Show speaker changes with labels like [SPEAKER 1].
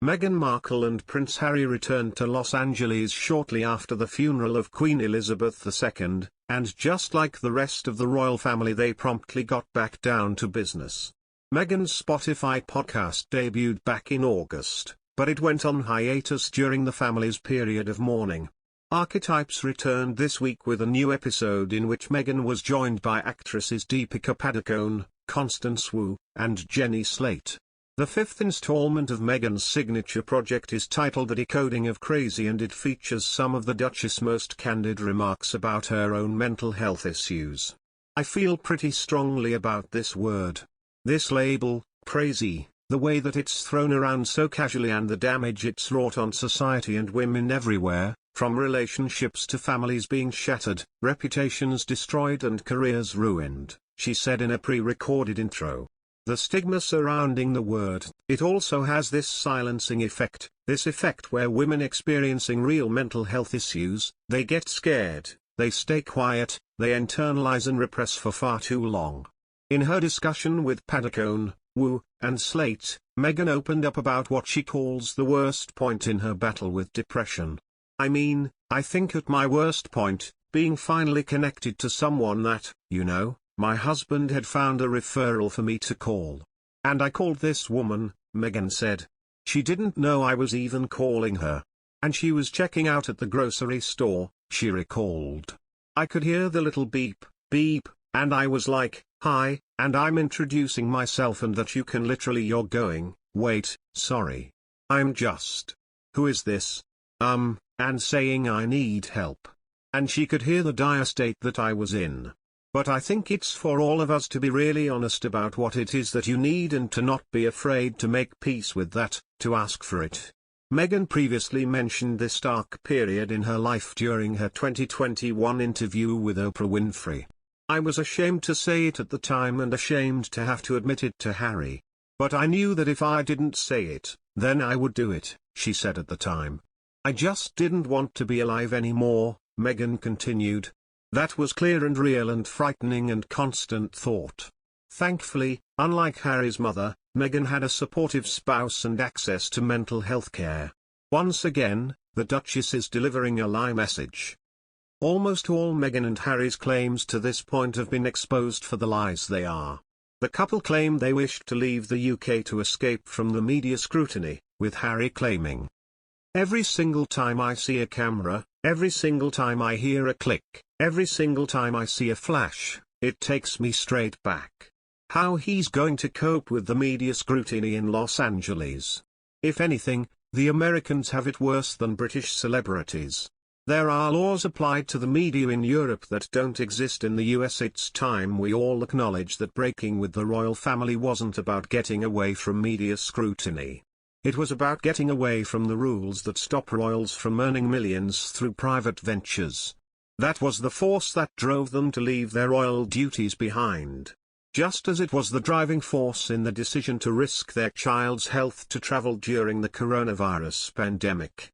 [SPEAKER 1] Meghan Markle and Prince Harry returned to Los Angeles shortly after the funeral of Queen Elizabeth II, and just like the rest of the royal family, they promptly got back down to business. Meghan's Spotify podcast debuted back in August, but it went on hiatus during the family's period of mourning. Archetypes returned this week with a new episode in which Meghan was joined by actresses Deepika Padukone, Constance Wu, and Jenny Slate. The fifth installment of Meghan's signature project is titled The Decoding of Crazy, and it features some of the Duchess' most candid remarks about her own mental health issues. I feel pretty strongly about this word. This label, crazy, the way that it's thrown around so casually and the damage it's wrought on society and women everywhere, from relationships to families being shattered, reputations destroyed and careers ruined, she said in a pre-recorded intro. The stigma surrounding the word, it also has this silencing effect, this effect where women experiencing real mental health issues, they get scared, they stay quiet, they internalize and repress for far too long. In her discussion with Padukone, Wu, and Slate, Meghan opened up about what she calls the worst point in her battle with depression. I mean, I think at my worst point, being finally connected to someone that, my husband had found a referral for me to call. And I called this woman, Meghan said. She didn't know I was even calling her. And she was checking out at the grocery store, she recalled. I could hear the little beep, beep, and I was like, hi, and I'm introducing myself, and that you're going, wait, sorry. I'm just. Who is this? And saying I need help. And she could hear the dire state that I was in. But I think it's for all of us to be really honest about what it is that you need and to not be afraid to make peace with that, to ask for it. Meghan previously mentioned this dark period in her life during her 2021 interview with Oprah Winfrey. I was ashamed to say it at the time and ashamed to have to admit it to Harry. But I knew that if I didn't say it, then I would do it, she said at the time. I just didn't want to be alive anymore, Meghan continued. That was clear and real and frightening and constant thought. Thankfully, unlike Harry's mother, Meghan had a supportive spouse and access to mental health care. Once again, the Duchess is delivering a lie message. Almost all Meghan and Harry's claims to this point have been exposed for the lies they are. The couple claim they wished to leave the UK to escape from the media scrutiny, with Harry claiming, "Every single time I see a camera, every single time I hear a click, every single time I see a flash, it takes me straight back. How he's going to cope with the media scrutiny in Los Angeles. If anything, the Americans have it worse than British celebrities. There are laws applied to the media in Europe that don't exist in the US. It's time we all acknowledge that breaking with the royal family wasn't about getting away from media scrutiny. It was about getting away from the rules that stop royals from earning millions through private ventures. That was the force that drove them to leave their royal duties behind. Just as it was the driving force in the decision to risk their child's health to travel during the coronavirus pandemic.